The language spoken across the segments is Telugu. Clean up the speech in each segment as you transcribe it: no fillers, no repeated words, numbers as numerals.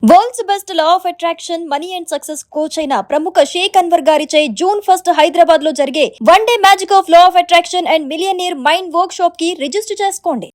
World's best law of attraction money and success coach అయిన ప్రముఖ షేక్ అన్వర్ గారిచే జూన్ 1 హైదరాబాద్ లో జరిగే one day magic of law of attraction and millionaire mind work shop కి రిజిస్టర్ చేసుకోండి.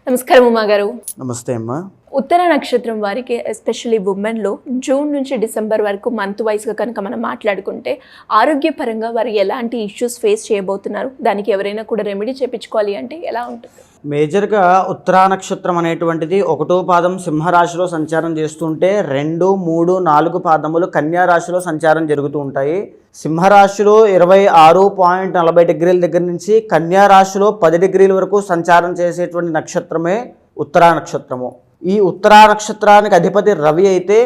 నమస్కారం ఉమా గారు. నమస్తే అమ్మా. ఉత్తర నక్షత్రం వారికి ఎస్పెషల్లీ ఉమెన్లో జూన్ నుంచి డిసెంబర్ వరకు మంత్ వైజ్గా కనుక మనం మాట్లాడుకుంటే ఆరోగ్యపరంగా వారు ఎలాంటి ఇష్యూస్ ఫేస్ చేయబోతున్నారు, దానికి ఎవరైనా కూడా రెమెడీ చేయించుకోవాలి అంటే ఎలా ఉంటుంది? మేజర్గా ఉత్తరా నక్షత్రం అనేటువంటిది 1వ పాదం సింహరాశిలో సంచారం చేస్తుంటే 2, 3, 4 పాదములు కన్యా రాశిలో సంచారం జరుగుతూ ఉంటాయి. సింహరాశిలో 26.40 డిగ్రీల దగ్గర నుంచి కన్యా రాశిలో 10 డిగ్రీల వరకు సంచారం చేసేటువంటి నక్షత్రమే ఉత్తరా నక్షత్రము. ఈ ఉత్తరా నక్షత్రానికి అధిపతి రవి అయితే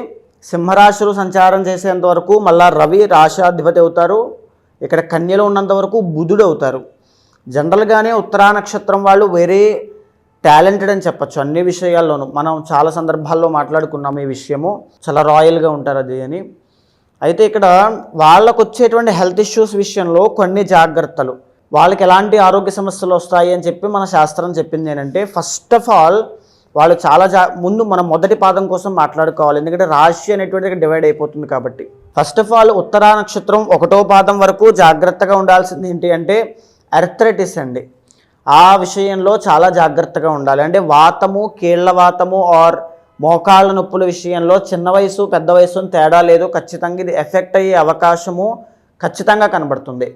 సింహరాశిలో సంచారం చేసేంత వరకు మళ్ళా రవి రాశాధిపతి అవుతారు. ఇక్కడ కన్యలో ఉన్నంత వరకు బుధుడు అవుతారు. జనరల్గానే ఉత్తరా నక్షత్రం వాళ్ళు వెరీ టాలెంటెడ్ అని చెప్పచ్చు అన్ని విషయాల్లోనూ. మనం చాలా సందర్భాల్లో మాట్లాడుకున్నాం ఈ విషయము. చాలా రాయల్గా ఉంటారు అది అని. అయితే ఇక్కడ వాళ్ళకు వచ్చేటువంటి హెల్త్ ఇష్యూస్ విషయంలో కొన్ని జాగ్రత్తలు, వాళ్ళకి ఎలాంటి ఆరోగ్య సమస్యలు వస్తాయి అని చెప్పి మన శాస్త్రం చెప్పింది ఏంటంటే, ఫస్ట్ ఆఫ్ ఆల్ వాళ్ళు చాలా ముందు మనం మొదటి పాదం కోసం మాట్లాడుకోవాలి. ఎందుకంటే రాశి అనేటువంటిది డివైడ్ అయిపోతుంది కాబట్టి. ఫస్ట్ ఆఫ్ ఆల్ ఉత్తరా నక్షత్రం 1వ పాదం వరకు జాగ్రత్తగా ఉండాల్సింది ఏంటి అంటే అర్థరైటిస్ అండి. ఆ విషయంలో చాలా జాగ్రత్తగా ఉండాలి. అంటే వాతము, కీళ్ల వాతము ఆర్ మోకాళ్ళ నొప్పుల విషయంలో చిన్న వయసు పెద్ద వయసు అని తేడా లేదు, ఖచ్చితంగా ఇది ఎఫెక్ట్ అయ్యే అవకాశము ఖచ్చితంగా కనబడుతుంది.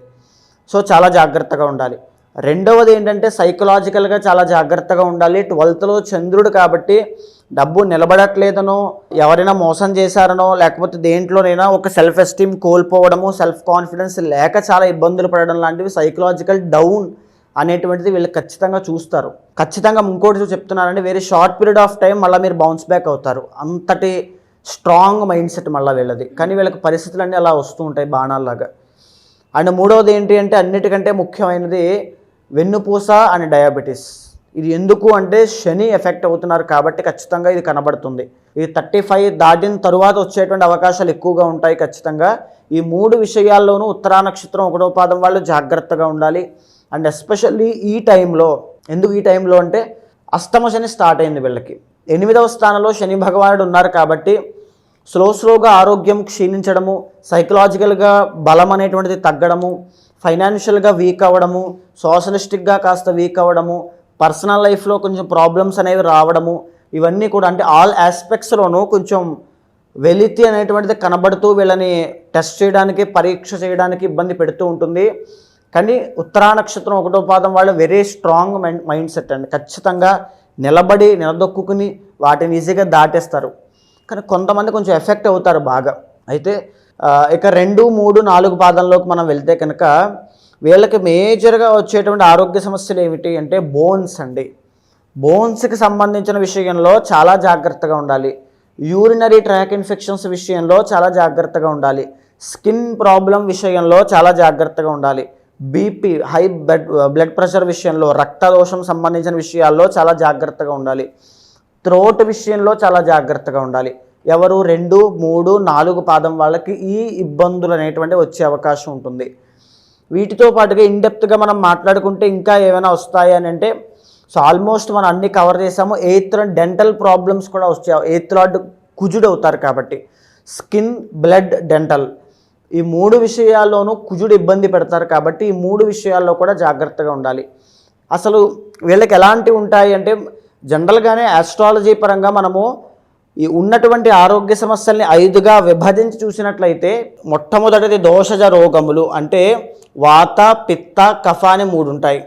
సో చాలా జాగ్రత్తగా ఉండాలి. రెండవది ఏంటంటే సైకలాజికల్గా చాలా జాగ్రత్తగా ఉండాలి. 12th చంద్రుడు కాబట్టి డబ్బు నిలబడట్లేదనో, ఎవరైనా మోసం చేశారనో, లేకపోతే దేంట్లోనైనా ఒక సెల్ఫ్ ఎస్టీమ్ కోల్పోవడము, సెల్ఫ్ కాన్ఫిడెన్స్ లేక చాలా ఇబ్బందులు పడడం లాంటివి సైకలాజికల్ డౌన్ అనేటువంటిది వీళ్ళు ఖచ్చితంగా చూస్తారు. ఖచ్చితంగా ఇంకోటి చెప్తున్నారంటే very short period of time మళ్ళీ మీరు బౌన్స్ బ్యాక్ అవుతారు. అంతటి స్ట్రాంగ్ మైండ్ సెట్ మళ్ళీ వీళ్ళది. కానీ వీళ్ళకి పరిస్థితులన్నీ అలా వస్తూ ఉంటాయి బాణాల్లాగా. అండ్ మూడవది ఏంటి అంటే అన్నిటికంటే ముఖ్యమైనది వెన్నుపూస అండ్ డయాబెటీస్. ఇది ఎందుకు అంటే శని ఎఫెక్ట్ అవుతున్నారు కాబట్టి ఖచ్చితంగా ఇది కనబడుతుంది. ఇది 35 దాటిన తరువాత వచ్చేటువంటి అవకాశాలు ఎక్కువగా ఉంటాయి ఖచ్చితంగా. ఈ 3 విషయాల్లోనూ ఉత్తరా నక్షత్రం 1వ పాదం వాళ్ళు జాగ్రత్తగా ఉండాలి. అండ్ ఎస్పెషల్లీ ఈ టైంలో, ఎందుకు ఈ టైంలో అంటే అష్టమ శని స్టార్ట్ అయింది వీళ్ళకి. 8వ స్థానంలో శని భగవానుడు ఉన్నారు కాబట్టి స్లోగా ఆరోగ్యం క్షీణించడము, సైకలాజికల్గా బలం అనేటువంటిది తగ్గడము, ఫైనాన్షియల్గా వీక్ అవ్వడము, సోషలిస్టిక్గా కాస్త వీక్ అవ్వడము, పర్సనల్ లైఫ్లో కొంచెం ప్రాబ్లమ్స్ అనేవి రావడము, ఇవన్నీ కూడా అంటే ఆల్ ఆస్పెక్ట్స్లోనూ కొంచెం వెలితి అనేటువంటిది కనబడుతూ వీళ్ళని టెస్ట్ చేయడానికి, పరీక్ష చేయడానికి ఇబ్బంది పెడుతూ ఉంటుంది. కానీ ఉత్తరా నక్షత్రం 1వ పాదం వాళ్ళు వెరీ స్ట్రాంగ్ మైండ్ సెట్ అండి. ఖచ్చితంగా నిలదొక్కుని వాటిని ఈజీగా దాటేస్తారు. కానీ కొంతమంది కొంచెం ఎఫెక్ట్ అవుతారు బాగా. అయితే ఇక 2, 3, 4 పాదంలోకి మనం వెళ్తే కనుక వీళ్ళకి మేజర్గా వచ్చేటువంటి ఆరోగ్య సమస్యలు ఏమిటి అంటే బోన్స్ అండి. బోన్స్కి సంబంధించిన విషయంలో చాలా జాగ్రత్తగా ఉండాలి. యూరినరీ ట్రాక్ ఇన్ఫెక్షన్స్ విషయంలో చాలా జాగ్రత్తగా ఉండాలి. స్కిన్ ప్రాబ్లం విషయంలో చాలా జాగ్రత్తగా ఉండాలి. బీపీ, హై బ్లడ్ ప్రెషర్ విషయంలో, రక్తదోషం సంబంధించిన విషయాల్లో చాలా జాగ్రత్తగా ఉండాలి. థ్రోట్ విషయంలో చాలా జాగ్రత్తగా ఉండాలి. ఎవరు 2, 3, 4 పాదం వాళ్ళకి ఈ ఇబ్బందులు అనేటువంటివి వచ్చే అవకాశం ఉంటుంది. వీటితో పాటుగా ఇన్డెప్త్గా మనం మాట్లాడుకుంటే ఇంకా ఏమైనా వస్తాయి అని అంటే, సో ఆల్మోస్ట్ మనం అన్ని కవర్ చేసాము. 8th డెంటల్ ప్రాబ్లమ్స్ కూడా వచ్చాయి. 8th లార్డ్ కుజుడు అవుతారు కాబట్టి స్కిన్, బ్లడ్, డెంటల్ ఈ 3 విషయాల్లోనూ కుజుడు ఇబ్బంది పెడతారు కాబట్టి ఈ 3 విషయాల్లో కూడా జాగ్రత్తగా ఉండాలి. అసలు వీళ్ళకి ఎలాంటివి ఉంటాయి అంటే జనరల్గానే ఆస్ట్రాలజీ పరంగా మనము ఈ ఉన్నటువంటి ఆరోగ్య సమస్యల్ని 5గా విభజించి చూసినట్లయితే మొట్టమొదటిది దోషజ రోగములు అంటే వాత, పిత్త, కఫ అని 3 ఉంటాయి.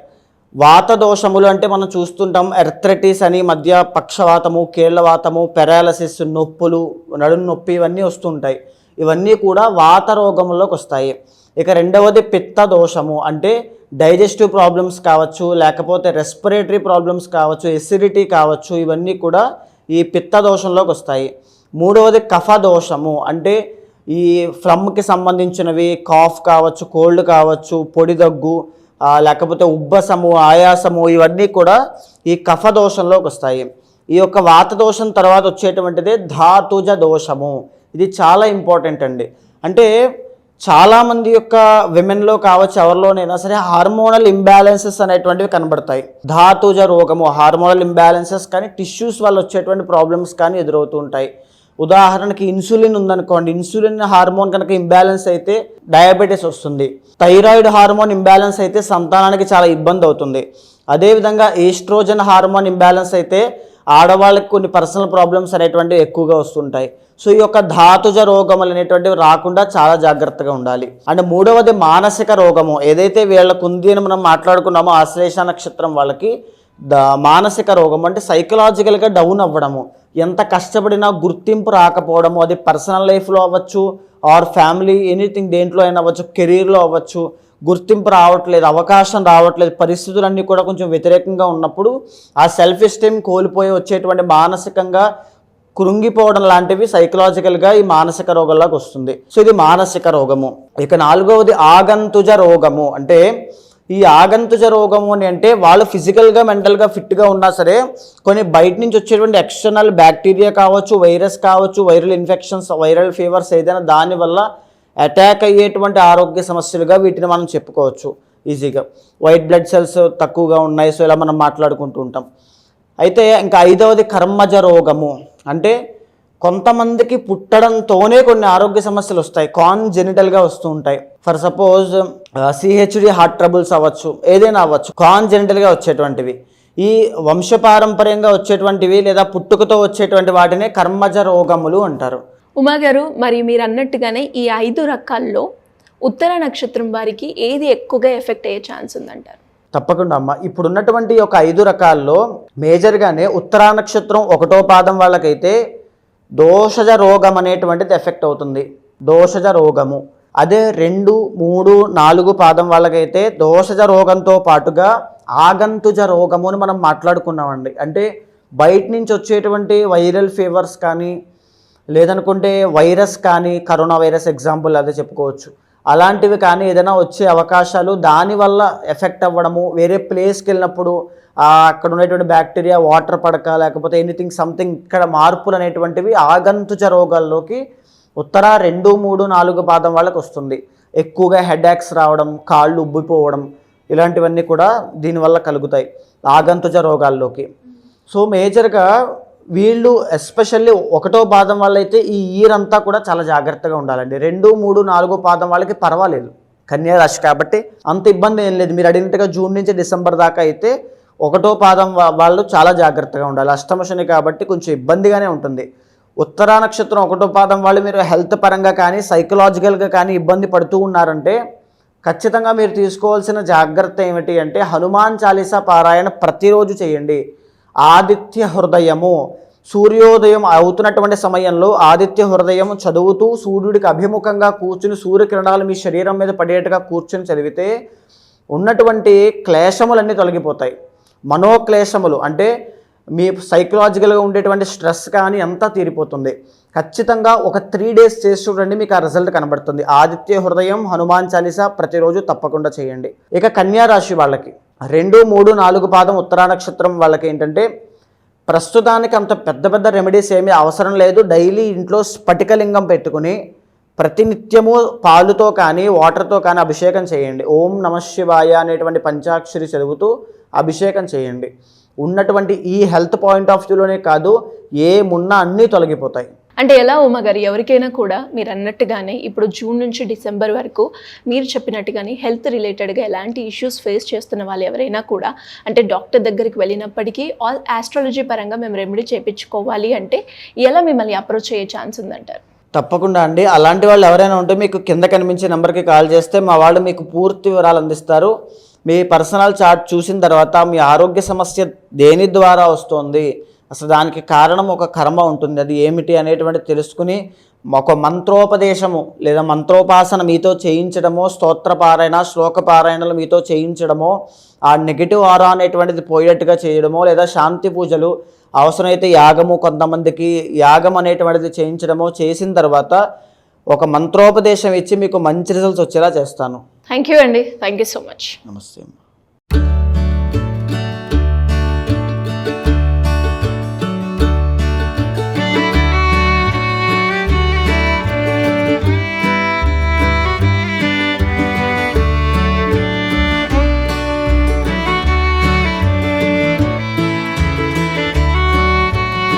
వాత దోషములు అంటే మనం చూస్తుంటాం ఎర్థరైటిస్ అని, మధ్య పక్షవాతము, కీళ్లవాతము, పెరాలసిస్, నొప్పులు, నడుము నొప్పి ఇవన్నీ వస్తుంటాయి. ఇవన్నీ కూడా వాత రోగముల్లోకి వస్తాయి. ఇక రెండవది పిత్త దోషము అంటే డైజెస్టివ్ ప్రాబ్లమ్స్ కావచ్చు, లేకపోతే రెస్పిరేటరీ ప్రాబ్లమ్స్ కావచ్చు, ఎసిడిటీ కావచ్చు, ఇవన్నీ కూడా ఈ పిత్త దోషంలోకి వస్తాయి. మూడవది కఫ దోషము అంటే ఈ ఫ్లమ్కి సంబంధించినవి, కాఫ్ కావచ్చు, కోల్డ్ కావచ్చు, పొడి దగ్గు, లేకపోతే ఉబ్బసము, ఆయాసము, ఇవన్నీ కూడా ఈ కఫ దోషంలోకి వస్తాయి. ఈ యొక్క వాత దోషం తర్వాత వచ్చేటువంటిది ధాతుజ దోషము. ఇది చాలా ఇంపార్టెంట్ అండి. అంటే చాలామంది యొక్క విమెన్లో కావచ్చు ఎవరిలోనైనా సరే హార్మోనల్ ఇంబ్యాలెన్సెస్ అనేటువంటివి కనబడతాయి. ధాతుజ రోగము, హార్మోనల్ ఇంబ్యాలెన్సెస్ కానీ టిష్యూస్ వల్ల వచ్చేటువంటి ప్రాబ్లమ్స్ కానీ ఎదురవుతూ ఉంటాయి. ఉదాహరణకి ఇన్సులిన్ ఉందనుకోండి, ఇన్సులిన్ హార్మోన్ కనుక ఇంబ్యాలెన్స్ అయితే డయాబెటీస్ వస్తుంది. థైరాయిడ్ హార్మోన్ ఇంబ్యాలెన్స్ అయితే సంతానానికి చాలా ఇబ్బంది అవుతుంది. అదేవిధంగా ఈస్ట్రోజన్ హార్మోన్ ఇంబ్యాలెన్స్ అయితే ఆడవాళ్ళకి కొన్ని పర్సనల్ ప్రాబ్లమ్స్ అనేటువంటివి ఎక్కువగా వస్తుంటాయి. సో ఈ యొక్క ధాతుజ రోగములు అనేటువంటివి రాకుండా చాలా జాగ్రత్తగా ఉండాలి. అండ్ మూడవది మానసిక రోగము, ఏదైతే వీళ్ళకు ఉంది అని మనం మాట్లాడుకున్నామో ఆశ్లేష నక్షత్రం వాళ్ళకి మానసిక రోగం అంటే సైకలాజికల్గా డౌన్ అవ్వడము, ఎంత కష్టపడినా గుర్తింపు రాకపోవడము, అది పర్సనల్ లైఫ్లో అవ్వచ్చు ఆర్ ఫ్యామిలీ ఎనీథింగ్ దేంట్లో అయినా అవ్వచ్చు, కెరీర్లో అవ్వచ్చు, గుర్తింపు రావట్లేదు, అవకాశం రావట్లేదు, పరిస్థితులన్నీ కూడా కొంచెం వ్యతిరేకంగా ఉన్నప్పుడు ఆ సెల్ఫ్ ఎస్టీమ్ కోల్పోయి వచ్చేటువంటి మానసికంగా కృంగిపోవడం లాంటివి సైకలాజికల్గా ఈ మానసిక రోగంలోకి వస్తుంది. సో ఇది మానసిక రోగము. ఇక నాలుగవది ఆగంతుజ రోగము. అంటే ఈ ఆగంతుజ రోగము అని అంటే వాళ్ళు ఫిజికల్గా మెంటల్గా ఫిట్గా ఉన్నా సరే కొన్ని బయట నుంచి వచ్చేటువంటి ఎక్స్టర్నల్ బ్యాక్టీరియా కావచ్చు, వైరస్ కావచ్చు, వైరల్ ఇన్ఫెక్షన్స్, వైరల్ ఫీవర్స్ ఏదైనా దానివల్ల అటాక్ అయ్యేటువంటి ఆరోగ్య సమస్యలుగా వీటిని మనం చెప్పుకోవచ్చు ఈజీగా. వైట్ బ్లడ్ సెల్స్ తక్కువగా ఉన్నాయి, సో ఇలా మనం మాట్లాడుకుంటూ ఉంటాం. అయితే ఇంకా ఐదవది కర్మజ రోగము. అంటే కొంతమందికి పుట్టడంతోనే కొన్ని ఆరోగ్య సమస్యలు వస్తాయి, కాన్జెనిటల్గా వస్తూ ఉంటాయి. For suppose CHD heart troubles అవ్వచ్చు, ఏదైనా అవ్వచ్చు, కాన్జెనిటల్గా వచ్చేటువంటివి. ఈ వంశపారంపర్యంగా వచ్చేటువంటివి లేదా పుట్టుకతో వచ్చేటువంటి వాటినే కర్మజ రోగములు అంటారు. ఉమా గారు, మరి మీరు అన్నట్టుగానే ఈ 5 రకాల్లో ఉత్తర నక్షత్రం వారికి ఏది ఎక్కువగా ఎఫెక్ట్ అయ్యే ఛాన్స్ ఉందంటారు? తప్పకుండా అమ్మ. ఇప్పుడున్నటువంటి ఒక 5 రకాల్లో మేజర్గానే ఉత్తరా నక్షత్రం 1వ పాదం వాళ్ళకైతే దోషజ రోగం అనేటువంటిది ఎఫెక్ట్ అవుతుంది, దోషజ రోగము. అదే 2, 3, 4 పాదం వాళ్ళకైతే దోషజ రోగంతో పాటుగా ఆగంతుజ రోగము అని మనం మాట్లాడుకున్నామండి. అంటే బయట నుంచి వచ్చేటువంటి వైరల్ ఫీవర్స్ కానీ లేదనుకుంటే వైరస్ కానీ, కరోనా వైరస్ ఎగ్జాంపుల్ అదే చెప్పుకోవచ్చు, అలాంటివి కానీ ఏదైనా వచ్చే అవకాశాలు, దానివల్ల ఎఫెక్ట్ అవ్వడము, వేరే ప్లేస్కి వెళ్ళినప్పుడు అక్కడ ఉన్నటువంటి బ్యాక్టీరియా వాటర్ పడక లేకపోతే ఎనీథింగ్ సంథింగ్ ఇక్కడ మార్పులు అనేటువంటివి ఆగంతుజ రోగాల్లోకి ఉత్తర 2, 3, 4 పాదం వాళ్ళకి వస్తుంది. ఎక్కువగా హెడేక్స్ రావడం, కాళ్ళు ఉబ్బిపోవడం, ఇలాంటివన్నీ కూడా దీనివల్ల కలుగుతాయి ఆగంతుజ రోగాల్లోకి. సో మేజర్గా వీళ్ళు ఎస్పెషల్లీ 1వ పాదం వాళ్ళైతే ఈ ఇయర్ అంతా కూడా చాలా జాగ్రత్తగా ఉండాలండి. 2, 3, 4 పాదం వాళ్ళకి పర్వాలేదు, కన్యా రాశి కాబట్టి అంత ఇబ్బంది ఏం లేదు. మీరు అడిగినట్టుగా జూన్ నుంచి డిసెంబర్ దాకా అయితే 1వ పాదం వాళ్ళు చాలా జాగ్రత్తగా ఉండాలి. అష్టమ శని కాబట్టి కొంచెం ఇబ్బందిగానే ఉంటుంది. ఉత్తరా నక్షత్రం 1వ పాదం వాళ్ళు మీరు హెల్త్ పరంగా కానీ సైకలాజికల్గా కానీ ఇబ్బంది పడుతూ ఉన్నారంటే ఖచ్చితంగా మీరు తీసుకోవాల్సిన జాగ్రత్త ఏమిటి అంటే హనుమాన్ చాలీసా పారాయణ ప్రతిరోజు చేయండి. ఆదిత్య హృదయము, సూర్యోదయం అవుతున్నటువంటి సమయంలో ఆదిత్య హృదయం చదువుతూ సూర్యుడికి అభిముఖంగా కూర్చుని సూర్యకిరణాలు మీ శరీరం మీద పడేట్టుగా కూర్చుని చదివితే ఉన్నటువంటి క్లేశములన్నీ తొలగిపోతాయి. మనోక్లేశములు అంటే మీ సైకలాజికల్గా ఉండేటువంటి స్ట్రెస్ కానీ అంతా తీరిపోతుంది. ఖచ్చితంగా ఒక 3 days చేసి చూడండి, మీకు ఆ రిజల్ట్ కనబడుతుంది. ఆదిత్య హృదయం, హనుమాన్ చాలీసా ప్రతిరోజు తప్పకుండా చేయండి. ఇక కన్యా రాశి వాళ్ళకి 2, 3, 4 పాదం ఉత్తరా నక్షత్రం వాళ్ళకి ఏంటంటే ప్రస్తుతానికి అంత పెద్ద రెమెడీస్ ఏమీ అవసరం లేదు. డైలీ ఇంట్లో స్ఫటికలింగం పెట్టుకుని ప్రతినిత్యము పాలుతో కానీ వాటర్తో కానీ అభిషేకం చేయండి. ఓం నమః శివాయ అనేటువంటి పంచాక్షరి చదువుతూ అభిషేకం చేయండి. ఉన్నటువంటి ఈ హెల్త్ పాయింట్ ఆఫ్ వ్యూలోనే కాదు, ఏమున్నా అన్నీ తొలగిపోతాయి. అంటే ఎలా ఉమా గారు, ఎవరికైనా కూడా మీరు అన్నట్టుగానే ఇప్పుడు జూన్ నుంచి డిసెంబర్ వరకు మీరు చెప్పినట్టుగానే హెల్త్ రిలేటెడ్గా ఎలాంటి ఇష్యూస్ ఫేస్ చేస్తున్న వాళ్ళు ఎవరైనా కూడా అంటే డాక్టర్ దగ్గరికి వెళ్ళినప్పటికీ ఆస్ట్రాలజీ పరంగా మేము రెమెడీ చేయించుకోవాలి అంటే ఎలా మిమ్మల్ని అప్రోచ్ అయ్యే ఛాన్స్ ఉందంటారు? తప్పకుండా అండి. అలాంటి వాళ్ళు ఎవరైనా ఉంటే మీకు కింద కనిపించే నెంబర్కి కాల్ చేస్తే మా వాళ్ళు మీకు పూర్తి వివరాలు అందిస్తారు. మీ పర్సనల్ చార్ట్ చూసిన తర్వాత మీ ఆరోగ్య సమస్య దేని ద్వారా వస్తుంది, అసలు దానికి కారణం ఒక కర్మ ఉంటుంది, అది ఏమిటి అనేటువంటి తెలుసుకుని ఒక మంత్రోపదేశము లేదా మంత్రోపాసన మీతో చేయించడమో, స్తోత్రపారాయణ శ్లోకపారాయణలు మీతో చేయించడమో, ఆ నెగిటివ్ ఆరా అనేటువంటిది పోయేట్టుగా చేయడమో, లేదా శాంతి పూజలు అవసరమైతే యాగము, కొంతమందికి యాగం అనేటువంటిది చేయించడమో చేసిన తర్వాత ఒక మంత్రోపదేశం ఇచ్చి మీకు మంచి రిజల్ట్స్ వచ్చేలా చేస్తాను. థ్యాంక్ యూ అండి, థ్యాంక్ యూ సో మచ్. నమస్తే.